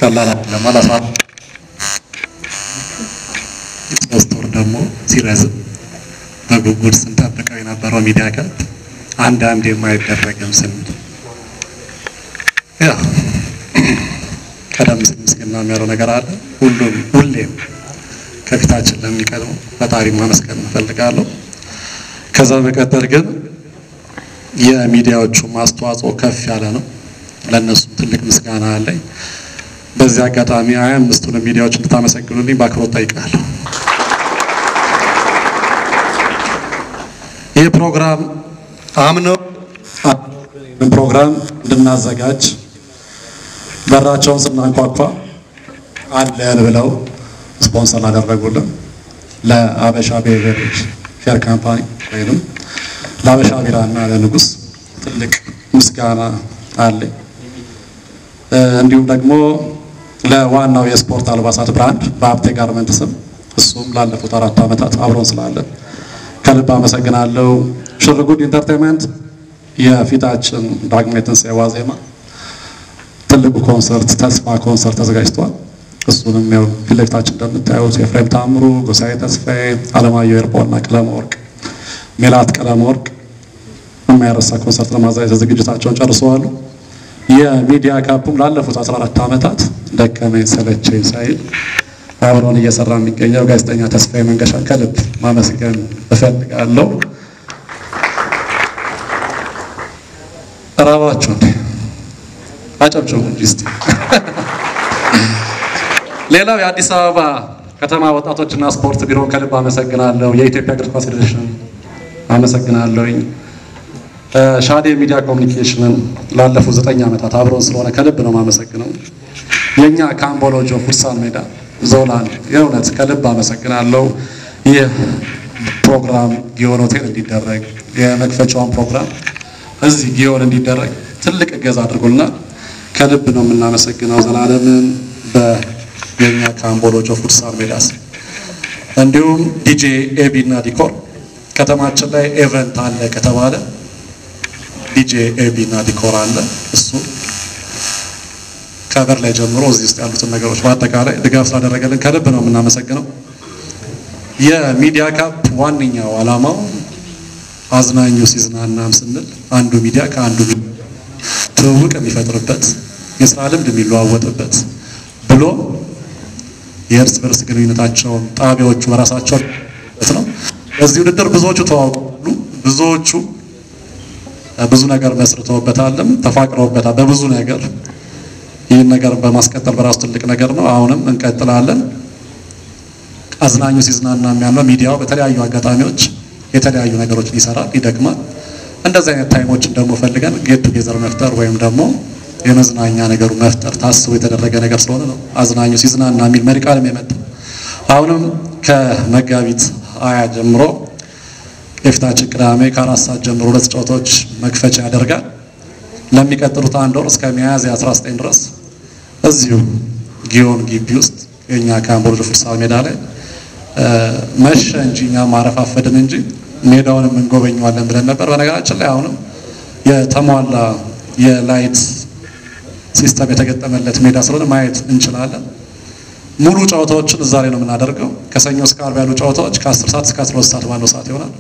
ቀላል ለማላሳ ሶስት ወር ደግሞ ሲረዝም በጉጉት ስንጠብቀው የነበረው ሚዲያ ካፕ አንዳንድ የማይደረግም ስንል ያ ቀደም ሲል ምስጋና የሚያለው ነገር አለ። ሁሌም ከፊታችን ለሚቀርበው ፈጣሪ ማመስገን እንፈልጋለሁ። ከዛ በመቀጠል ግን የሚዲያዎቹ ማስተዋጽኦ ከፍ ያለ ነው። ለነሱ ትልቅ ምስጋና አለኝ። በዚህ አጋጣሚ 25ቱን ሚዲያዎች እንድታመሰግኑልኝ በአክብሮት ጠይቃለሁ። ይህ ፕሮግራም አምነው ፕሮግራም እንድናዘጋጅ በራቸውን ስናንኳኳ አለን ብለው ስፖንሰር አደረጉልን ለአበሻ ቤቨሬጅ ፌር ካምፓኒ ወይንም ለአበሻ ቢራና ለንጉስ ትልቅ ምስጋና አለኝ። እንዲሁም ደግሞ ለዋናው የስፖርት አልባሳት ብራንድ በሀብቴ ጋርመንት ስም እሱም ላለፉት 4 ዓመታት አብሮን ስላለ ከልብ አመሰግናለሁ። ሽርጉድ ኢንተርቴይንመንት የፊታችን ዳግማዊ ትንሣኤ ዋዜማ ትልቁ ኮንሰርት ተስፋ ኮንሰርት ተዘጋጅቷል። እሱንም ያው ፊትለፊታችን እንደምታዩት ኤፍሬም ታምሩ፣ ጎሳዬ ተስፋዬ፣ አለማየሁ ኤርፖና ቀለመወርቅ ሜላት ቀለመወርቅ የማይረሳ ኮንሰርት ለማዘጋጀት ዝግጅታቸውን ጨርሰዋል። የሚዲያ ካፑም ላለፉት 14 ዓመታት ደከመኝ ሰለቸኝ ሳይል አብሮን እየሰራ የሚገኘው ጋዜጠኛ ተስፋዬ መንገሻ ከልብ ማመስገን እፈልጋለሁ። ራባችሁ አጨብጭቡ እንጂ እስቲ። ሌላው የአዲስ አበባ ከተማ ወጣቶችና ስፖርት ቢሮን ከልብ አመሰግናለሁ። የኢትዮጵያ እግር ኳስ ፌዴሬሽን አመሰግናለሁኝ። ሻዴ ሚዲያ ኮሙኒኬሽንን ላለፉት 9 ዓመታት አብሮን ስለሆነ ከልብ ነው ማመሰግነው። የኛ ካምቦሎጆ ፉትሳል ሜዳ ዞላን የእውነት ከልብ አመሰግናለሁ። ይህ ፕሮግራም ጊዮን ሆቴል እንዲደረግ የመክፈቻውን ፕሮግራም እዚህ ጊዮን እንዲደረግ ትልቅ እገዛ አድርጎልናል። ከልብ ነው የምናመሰግነው ዘላለምን በየኛ ካምቦሎጆ ፉትሳል ሜዳስ። እንዲሁም ዲጄ ኤቢ እና ዲኮር ከተማችን ላይ ኢቨንት አለ ከተባለ ዲጄ ኤቢ እና ዲኮር አለ። እሱ ከበር ላይ ጀምሮ እዚህ ውስጥ ያሉትን ነገሮች በአጠቃላይ ድጋፍ ስላደረገልን ከልብ ነው የምናመሰግነው። የሚዲያ ካፕ ዋነኛው ዓላማው አዝናኙ ሲዝናናም ስንል አንዱ ሚዲያ ከአንዱ ትውውቅ የሚፈጥርበት የስራ ልምድ የሚለዋወጥበት ብሎ የእርስ በርስ ግንኙነታቸውን ጣቢያዎቹ በራሳቸው ነው። በዚህ ውድድር ብዙዎቹ ተዋውቀዋል። ብዙዎቹ ብዙ ነገር መስርተውበታልም ተፋቅረውበታል በብዙ ነገር። ይህን ነገር በማስቀጠል በራሱ ትልቅ ነገር ነው። አሁንም እንቀጥላለን። አዝናኙ ሲዝናና የሚያለው ሚዲያው በተለያዩ አጋጣሚዎች የተለያዩ ነገሮችን ይሰራል፣ ይደግማል። እንደዚህ አይነት ታይሞችን ደግሞ ፈልገን ጌት ቱጌዘር መፍጠር ወይም ደግሞ የመዝናኛ ነገሩ መፍጠር ታስቦ የተደረገ ነገር ስለሆነ ነው አዝናኙ ሲዝናና የሚል መሪ ቃልም የመጣው። አሁንም ከመጋቢት 20 ጀምሮ የፊታችን ቅዳሜ ከ4 ሰዓት ጀምሮ 2 ጨዋታዎች መክፈቻ ያደርጋል። ለሚቀጥሉት 1 ወር እስከ ሚያዝያ 19 ድረስ እዚሁ ጊዮን ግቢ ውስጥ የኛ ካምቦሎጆ ፉትሳል ሜዳ ላይ መሸ እንጂ እኛ ማረፋፈድን እንጂ ሜዳውንም እንጎበኘዋለን ብለን ነበር። በነገራችን ላይ አሁንም የተሟላ የላይት ሲስተም የተገጠመለት ሜዳ ስለሆነ ማየት እንችላለን። ሙሉ ጨዋታዎችን እዛ ላይ ነው የምናደርገው። ከሰኞ እስከ ዓርብ ያሉ ጨዋታዎች ከ10 ሰዓት እስከ 12 ሰዓት ባለው ሰዓት ይሆናል።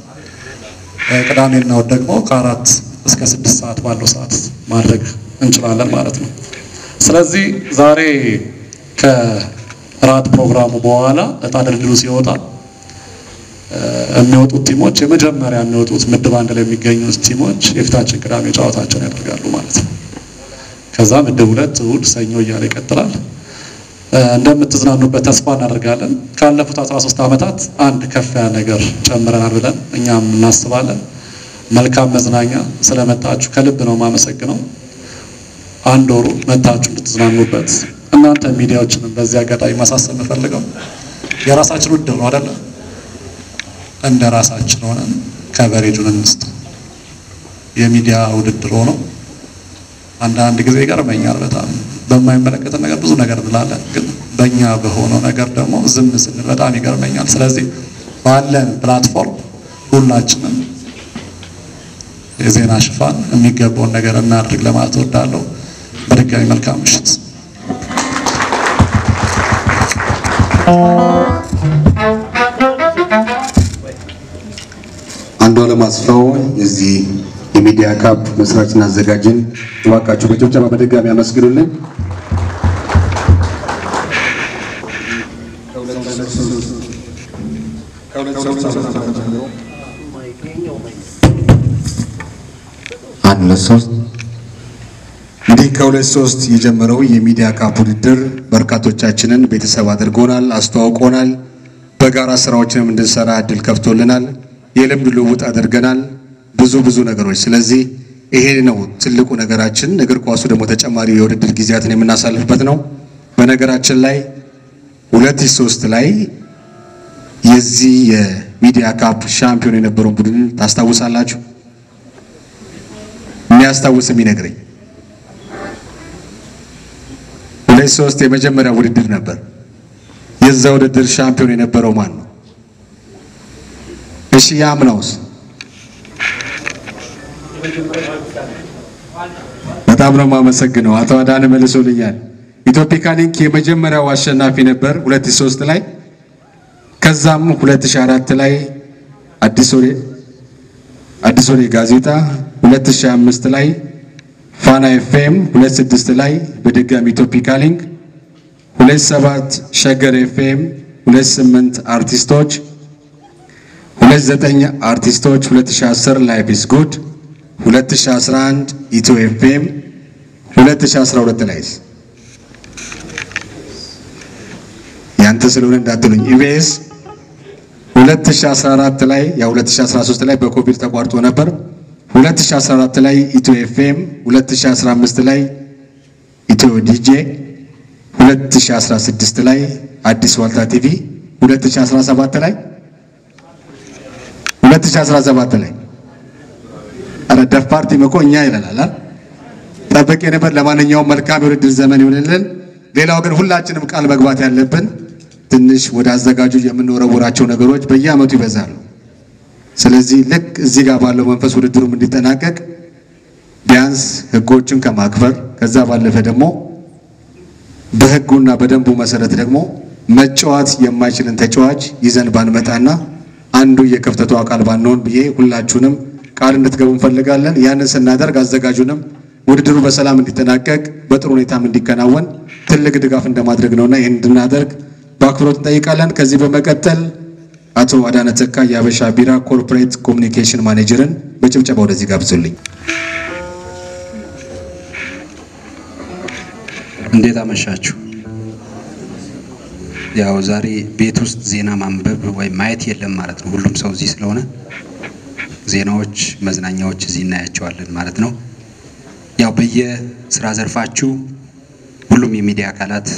ቅዳሜና እሑድ ደግሞ ከ4 እስከ 6 ሰዓት ባለው ሰዓት ማድረግ እንችላለን ማለት ነው። ስለዚህ ዛሬ ከራት ፕሮግራሙ በኋላ እጣ ድልድሉ ሲወጣ የሚወጡት ቲሞች የመጀመሪያ የሚወጡት ምድብ 1 ላይ የሚገኙት ቲሞች የፊታችን ቅዳሜ ጨዋታቸውን ያደርጋሉ ማለት ነው። ከዛ ምድብ 2 እሑድ፣ ሰኞ እያለ ይቀጥላል። እንደምትዝናኑበት ተስፋ እናደርጋለን። ካለፉት 13 ዓመታት አንድ ከፍ ያለ ነገር ጨምረናል ብለን እኛም እናስባለን። መልካም መዝናኛ ስለመጣችሁ ከልብ ነው ማመሰግነው። 1 ወሩ መጣችሁ እንድትዝናኑበት እናንተ ሚዲያዎችንም በዚህ አጋጣሚ ማሳሰብ ፈልገው የራሳችን ውድድር ነው አይደል? እንደ ራሳችን ሆነን ከቨሬጁን እንስጥ። የሚዲያ ውድድር ሆኖ አንዳንድ ጊዜ ይገርመኛል በጣም በማይመለከት ነገር ብዙ ነገር እንላለን፣ ግን በእኛ በሆነው ነገር ደግሞ ዝም ስንል በጣም ይገርመኛል። ስለዚህ ባለን ፕላትፎርም ሁላችንም የዜና ሽፋን የሚገባውን ነገር እናድርግ ለማለት እወዳለሁ። በድጋሚ መልካም ምሽት። አንዱዓለም አስፋው የዚህ የሚዲያ ካፕ መስራችና አዘጋጅን እባካችሁ በጭብጨባ በድጋሚ አመስግኑልን። እንግዲህ ከ2003 የጀመረው የሚዲያ ካፕ ውድድር በርካቶቻችንን ቤተሰብ አድርጎናል፣ አስተዋውቆናል። በጋራ ስራዎችንም እንድንሰራ እድል ከፍቶልናል። የልምድ ልውውጥ አድርገናል። ብዙ ነገሮች። ስለዚህ ይሄ ነው ትልቁ ነገራችን። እግር ኳሱ ደግሞ ተጨማሪ የውድድር ጊዜያትን የምናሳልፍበት ነው። በነገራችን ላይ 2003 ላይ የዚህ የሚዲያ ካፕ ሻምፒዮን የነበረው ቡድን ታስታውሳላችሁ? የሚያስታውስ የሚነግረኝ 2003 የመጀመሪያ ውድድር ነበር። የዛ ውድድር ሻምፒዮን የነበረው ማን ነው? እሺ ያምናውስ? በጣም ነው የማመሰግነው። አቶ አዳነ መልሶልኛል። ኢትዮፒካ ሊንክ የመጀመሪያው አሸናፊ ነበር 2003 ላይ። ከዛም 2004 ላይ አዲስ ወሬ ጋዜጣ፣ 2005 ላይ ፋና ኤፍኤም፣ 2006 ላይ በድጋሚ ኢትዮፒካ ሊንክ፣ 2007 ሸገር ኤፍኤም፣ 2008 አርቲስቶች፣ 2009 አርቲስቶች፣ 2010 ላይፍ ኢዝ ጉድ፣ 2011 ኢትዮ ኤፍኤም፣ 2012 ላይ ያንተ ስለሆነ እንዳትሉኝ ኢቢኤስ፣ 2014 ላይ ያው 2013 ላይ በኮቪድ ተቋርጦ ነበር። 2014 ላይ ኢትዮ ኤፍኤም፣ 2015 ላይ ኢትዮ ዲጄ፣ 2016 ላይ አዲስ ዋልታ ቲቪ፣ 2017 ላይ አረ ደፋርቲ መኮኛ ይላል ጠበቅ ነበር። ለማንኛውም መልካም የውድድር ዘመን ይሁንልን። ሌላው ግን ሁላችንም ቃል መግባት ያለብን ትንሽ ወደ አዘጋጁ የምንወረውራቸው ነገሮች በየአመቱ ይበዛሉ። ስለዚህ ልክ እዚህ ጋር ባለው መንፈስ ውድድሩም እንዲጠናቀቅ ቢያንስ ህጎችን ከማክበር ከዛ ባለፈ ደግሞ በህጉና በደንቡ መሰረት ደግሞ መጫወት የማይችልን ተጫዋች ይዘን ባንመጣና አንዱ የከፍተቱ አካል ባንሆን ብዬ ሁላችሁንም ቃል እንድትገቡ እንፈልጋለን። ያንን ስናደርግ አዘጋጁንም ውድድሩ በሰላም እንዲጠናቀቅ በጥሩ ሁኔታም እንዲከናወን ትልቅ ድጋፍ እንደማድረግ ነውና ይሄን እንድናደርግ በአክብሮት እንጠይቃለን። ከዚህ በመቀጠል አቶ አዳነ ተካ የሀበሻ ቢራ ኮርፖሬት ኮሙኒኬሽን ማኔጀርን በጭብጨባ ወደዚህ ጋብዙልኝ። እንዴት አመሻችሁ? ያው ዛሬ ቤት ውስጥ ዜና ማንበብ ወይ ማየት የለም ማለት ነው። ሁሉም ሰው እዚህ ስለሆነ ዜናዎች፣ መዝናኛዎች እዚህ እናያቸዋለን ማለት ነው። ያው በየስራ ዘርፋችሁ ሁሉም የሚዲያ አካላት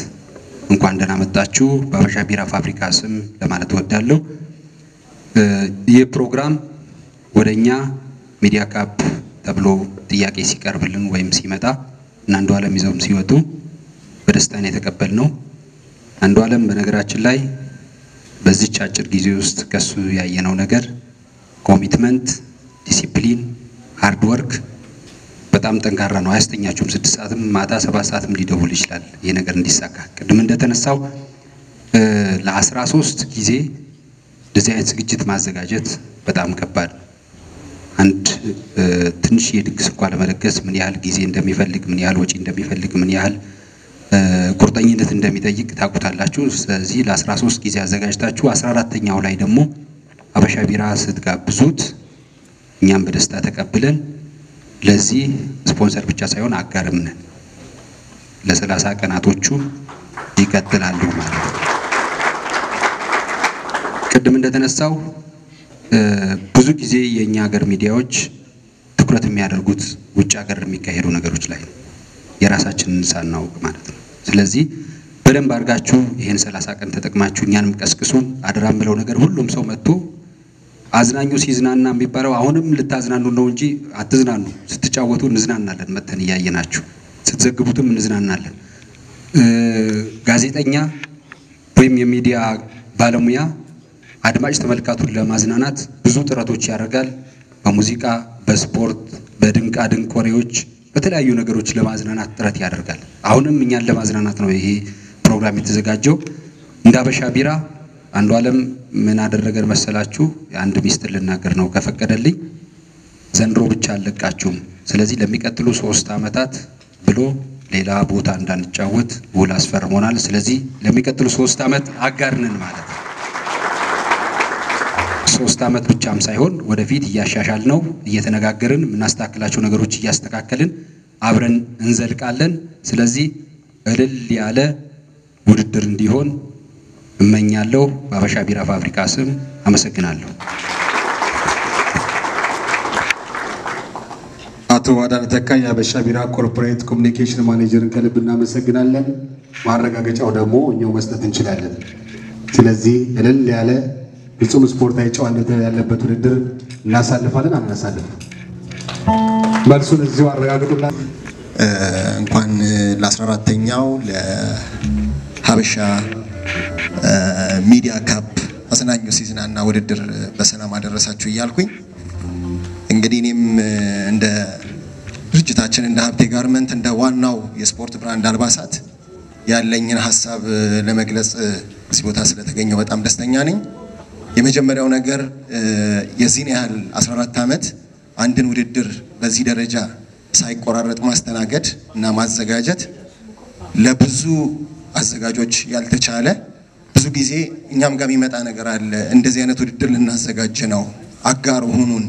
እንኳን ደህና መጣችሁ በሀበሻ ቢራ ፋብሪካ ስም ለማለት እወዳለሁ። ይህ ፕሮግራም ወደኛ ሚዲያ ካፕ ተብሎ ጥያቄ ሲቀርብልን ወይም ሲመጣ እና አንዱዓለም ይዘውም ሲወጡ በደስታ ነው የተቀበልነው። አንዱዓለም በነገራችን ላይ በዚህ አጭር ጊዜ ውስጥ ከሱ ያየነው ነገር ኮሚትመንት፣ ዲሲፕሊን፣ ሃርድ ወርክ በጣም ጠንካራ ነው። አያስተኛችሁም። 6 ሰዓትም ማታ 7 ሰዓትም ሊደውል ይችላል ይሄ ነገር እንዲሳካ። ቅድም እንደተነሳው ለ13 ጊዜ እንደዚህ አይነት ዝግጅት ማዘጋጀት በጣም ከባድ ነው። አንድ ትንሽ የድግስ እንኳን ለመለገስ ምን ያህል ጊዜ እንደሚፈልግ፣ ምን ያህል ወጪ እንደሚፈልግ፣ ምን ያህል ቁርጠኝነት እንደሚጠይቅ ታውቁታላችሁ። ስለዚህ ለ13 ጊዜ አዘጋጅታችሁ 14ኛው ላይ ደግሞ ሀበሻ ቢራ ስትጋብዙት እኛም በደስታ ተቀብለን ለዚህ ስፖንሰር ብቻ ሳይሆን አጋርም ነን። ለ30 ቀናቶቹ ይቀጥላሉ ማለት ነው። ቅድም እንደተነሳው ብዙ ጊዜ የኛ ሀገር ሚዲያዎች ትኩረት የሚያደርጉት ውጭ ሀገር የሚካሄዱ ነገሮች ላይ የራሳችንን ሳናውቅ ማለት ነው። ስለዚህ በደንብ አድርጋችሁ ይሄን 30 ቀን ተጠቅማችሁ እኛንም ቀስቅሱን አደራም ብለው ነገር ሁሉም ሰው መጥቶ አዝናኙ ሲዝናና የሚባለው አሁንም ልታዝናኑ ነው እንጂ አትዝናኑ። ስትጫወቱ እንዝናናለን፣ መተን እያየናችሁ ስትዘግቡትም እንዝናናለን። ጋዜጠኛ ወይም የሚዲያ ባለሙያ አድማጭ ተመልካቱን ለማዝናናት ብዙ ጥረቶች ያደርጋል። በሙዚቃ፣ በስፖርት፣ በድንቃ ድንቅ ወሬዎች፣ በተለያዩ ነገሮች ለማዝናናት ጥረት ያደርጋል። አሁንም እኛን ለማዝናናት ነው ይሄ ፕሮግራም የተዘጋጀው። እንደ ሀበሻ ቢራ አንዱ ዓለም ምን አደረገን መሰላችሁ? አንድ ሚስጥር ልናገር ነው ከፈቀደልኝ። ዘንድሮ ብቻ አልለቃችሁም፣ ስለዚህ ለሚቀጥሉ 3 ዓመታት ብሎ ሌላ ቦታ እንዳንጫወት ውል አስፈርሞናል። ስለዚህ ለሚቀጥሉ 3 ዓመት አጋርነን ማለት ነው። 3 ዓመት ብቻም ሳይሆን ወደፊት እያሻሻል ነው እየተነጋገርን የምናስተካክላቸው ነገሮች እያስተካከልን አብረን እንዘልቃለን። ስለዚህ እልል ያለ ውድድር እንዲሆን እመኛለሁ። በሀበሻ ቢራ ፋብሪካ ስም አመሰግናለሁ። አቶ አዳነ ተካ የሀበሻ ቢራ ኮርፖሬት ኮሚኒኬሽን ማኔጀርን ከልብ እናመሰግናለን። ማረጋገጫው ደግሞ እኛው መስጠት እንችላለን። ስለዚህ እልል ያለ ፍጹም ስፖርታዊ ጨዋነት ያለበት ውድድር እናሳልፋለን አናሳልፍም? መልሱን እዚሁ አረጋግጡና እንኳን ለ14ኛው ለሀበሻ ሚዲያ ካፕ አዝናኙ ሲዝናና ውድድር በሰላም አደረሳችሁ እያልኩኝ እንግዲህ እኔም እንደ ድርጅታችን እንደ ሀብቴ ጋርመንት እንደ ዋናው የስፖርት ብራንድ አልባሳት ያለኝን ሀሳብ ለመግለጽ እዚህ ቦታ ስለተገኘው በጣም ደስተኛ ነኝ። የመጀመሪያው ነገር የዚህን ያህል 14 ዓመት አንድን ውድድር በዚህ ደረጃ ሳይቆራረጥ ማስተናገድ እና ማዘጋጀት ለብዙ አዘጋጆች ያልተቻለ፣ ብዙ ጊዜ እኛም ጋር የሚመጣ ነገር አለ። እንደዚህ አይነት ውድድር ልናዘጋጅ ነው፣ አጋር ሁኑን፣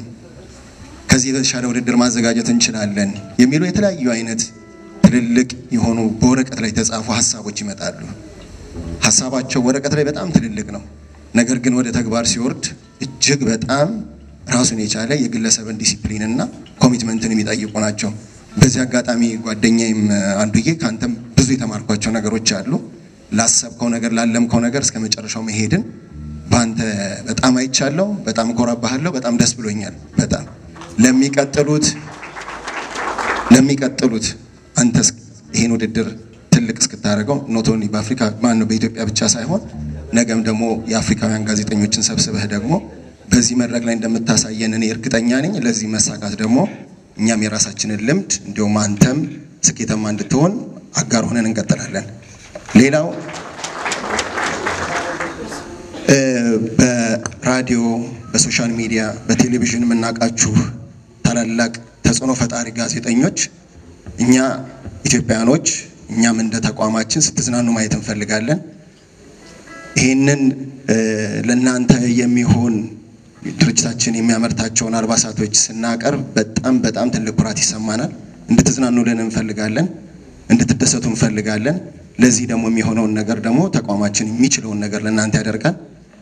ከዚህ የተሻለ ውድድር ማዘጋጀት እንችላለን የሚሉ የተለያዩ አይነት ትልልቅ የሆኑ በወረቀት ላይ የተጻፉ ሀሳቦች ይመጣሉ። ሀሳባቸው ወረቀት ላይ በጣም ትልልቅ ነው፣ ነገር ግን ወደ ተግባር ሲወርድ እጅግ በጣም ራሱን የቻለ የግለሰብን ዲሲፕሊን እና ኮሚትመንትን የሚጠይቁ ናቸው። በዚህ አጋጣሚ ጓደኛዬም አንዱዬ ካንተም ብዙ የተማርኳቸው ነገሮች አሉ። ላሰብከው ነገር ላለምከው ነገር እስከ መጨረሻው መሄድን ባንተ በጣም አይቻለሁ። በጣም ኮራባሃለሁ። በጣም ደስ ብሎኛል። በጣም ለሚቀጥሉት አንተስ ይሄን ውድድር ትልቅ እስክታደርገው ኖት ኦንሊ በአፍሪካ ማነው በኢትዮጵያ ብቻ ሳይሆን ነገም ደግሞ የአፍሪካውያን ጋዜጠኞችን ሰብስበህ ደግሞ በዚህ መድረክ ላይ እንደምታሳየን እኔ እርግጠኛ ነኝ። ለዚህ መሳካት ደግሞ እኛም የራሳችንን ልምድ እንዲሁም አንተም ስኬታማ እንድትሆን አጋር ሆነን እንቀጥላለን። ሌላው በራዲዮ፣ በሶሻል ሚዲያ፣ በቴሌቪዥን የምናውቃችሁ ታላላቅ ተጽዕኖ ፈጣሪ ጋዜጠኞች እኛ ኢትዮጵያኖች እኛም እንደ ተቋማችን ስትዝናኑ ማየት እንፈልጋለን። ይህንን ለእናንተ የሚሆን ድርጅታችን የሚያመርታቸውን አልባሳቶች ስናቀርብ በጣም ትልቅ ኩራት ይሰማናል። እንድትዝናኑልን እንፈልጋለን፣ እንድትደሰቱ እንፈልጋለን። ለዚህ ደግሞ የሚሆነውን ነገር ደግሞ ተቋማችን የሚችለውን ነገር ለእናንተ ያደርጋል።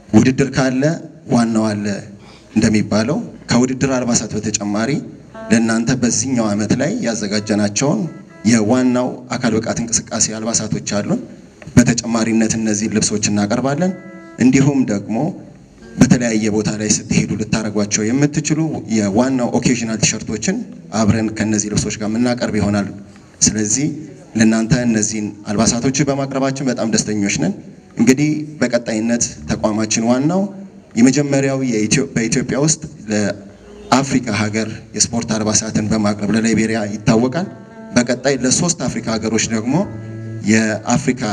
ውድድር ካለ ዋናው አለ እንደሚባለው ከውድድር አልባሳት በተጨማሪ ለእናንተ በዚህኛው ዓመት ላይ ያዘጋጀናቸውን የዋናው አካል ብቃት እንቅስቃሴ አልባሳቶች አሉን። በተጨማሪነት እነዚህ ልብሶች እናቀርባለን። እንዲሁም ደግሞ በተለያየ ቦታ ላይ ስትሄዱ ልታረጓቸው የምትችሉ የዋናው ኦኬዥናል ቲሸርቶችን አብረን ከነዚህ ልብሶች ጋር የምናቀርብ ይሆናል። ስለዚህ ለእናንተ እነዚህን አልባሳቶች በማቅረባችን በጣም ደስተኞች ነን። እንግዲህ በቀጣይነት ተቋማችን ዋናው የመጀመሪያው በኢትዮጵያ ውስጥ ለአፍሪካ ሀገር የስፖርት አልባሳትን በማቅረብ ለላይቤሪያ ይታወቃል። በቀጣይ ለ3 አፍሪካ ሀገሮች ደግሞ የአፍሪካ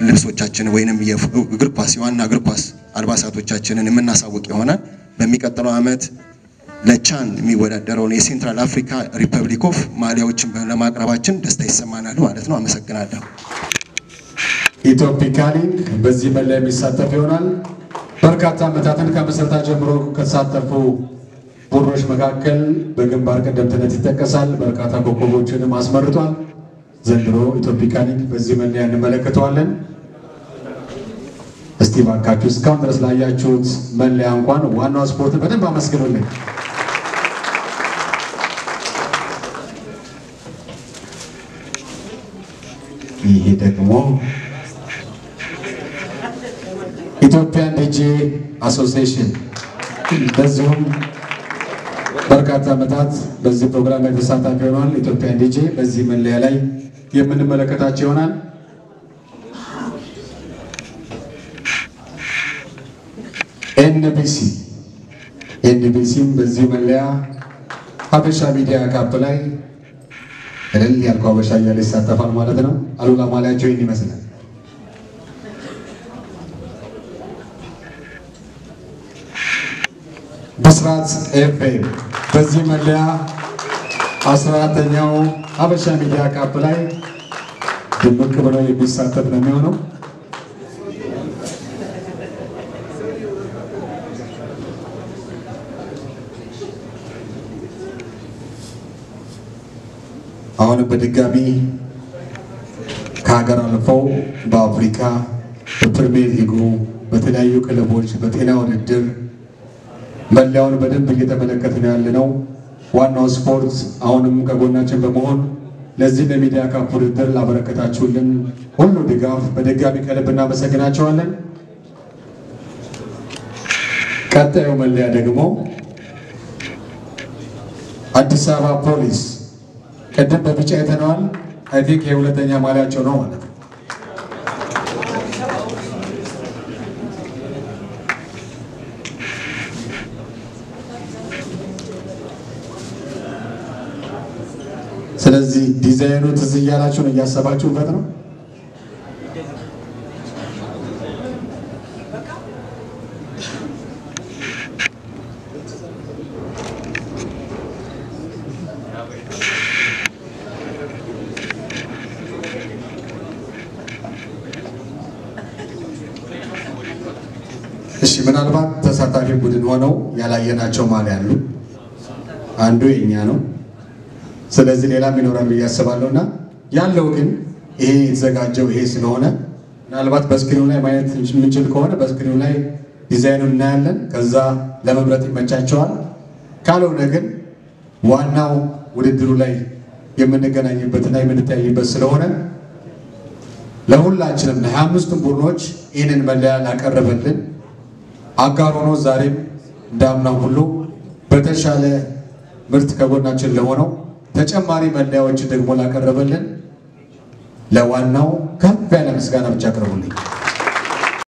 ልብሶቻችን ወይንም የእግር ኳስ የዋና እግር ኳስ አልባሳቶቻችንን የምናሳውቅ ይሆናል። በሚቀጥለው ዓመት ለቻን የሚወዳደረውን የሴንትራል አፍሪካ ሪፐብሊክ ኦፍ ማሊያዎችን ለማቅረባችን ደስታ ይሰማናል ማለት ነው። አመሰግናለሁ። ኢትዮፒካ ሊንክ በዚህ መለያ የሚሳተፍ ይሆናል። በርካታ ዓመታትን ከመሰረታ ጀምሮ ከተሳተፉ ቡድኖች መካከል በግንባር ቀደምትነት ይጠቀሳል። በርካታ ኮከቦችንም አስመርቷል። ዘንድሮ ኢትዮፒካ ሊንክ በዚህ መለያ እንመለከተዋለን። እስቲ ባካችሁ እስካሁን ድረስ ላያችሁት መለያ እንኳን ዋናው ስፖርትን በደንብ አመስግኑልኝ። ይሄ ደግሞ ኢትዮጵያን ዲጄ አሶሲዬሽን በዚሁም በርካታ ዓመታት በዚህ ፕሮግራም ላይ ተሳታፊ ሆኗል። ኢትዮጵያን ዲጄ በዚህ መለያ ላይ የምንመለከታቸው ይሆናል። ኤንቢሲም በዚህ መለያ ሀበሻ ሚዲያ ካፕ ላይ እልል ያልከው ሀበሻ እያለ ይሳተፋል ማለት ነው። አሉላ ማሊያቸው ይህን ይመስላል። ብስራት ኤፍኤም በዚህ መለያ 14ኛው ሀበሻ ሚዲያ ካፕ ላይ ድምቅ ብሎ የሚሳተፍ ነው የሚሆነው። አሁን በድጋሚ ከሀገር አልፈው በአፍሪካ በፕሪሚየር ሊጉ በተለያዩ ክለቦች በጤና ውድድር መለያውን በደንብ እየተመለከትን ያለነው ዋናው ስፖርት አሁንም ከጎናችን በመሆን ለዚህ ለሚዲያ ካፕ ውድድር ላበረከታችሁልን ሁሉ ድጋፍ በድጋሚ ከልብ እናመሰግናቸዋለን። ቀጣዩ መለያ ደግሞ አዲስ አበባ ፖሊስ ቀደም በቢጫ አይተነዋል። አይ ቲንክ የሁለተኛ ማሊያቸው ነው ማለት ነው። ስለዚህ ዲዛይኑ ትዝ እያላችሁ ነው እያሰባችሁበት ነው። እሺ ምናልባት ተሳታፊ ቡድን ሆነው ያላየናቸው ማሊያ አሉ። አንዱ የኛ ነው። ስለዚህ ሌላም ይኖራል ብዬ አስባለሁና ያለው ግን ይሄ የተዘጋጀው ይሄ ስለሆነ ምናልባት በስክሪኑ ላይ ማየት የምንችል ከሆነ በስክሪኑ ላይ ዲዛይኑን እናያለን። ከዛ ለመምረጥ ይመቻቸዋል። ካልሆነ ግን ዋናው ውድድሩ ላይ የምንገናኝበትና የምንታይበት ስለሆነ ለሁላችንም ለ25ቱም ቡድኖች ይህንን መለያ ላቀረበልን አጋር ሆኖ ዛሬም እንዳምናው ሁሉ በተሻለ ምርት ከጎናችን ለሆነው ተጨማሪ መለያዎች ደግሞ ላቀረበልን ለዋናው ከፍ ያለ ምስጋና ብቻ አቅርቡልኝ።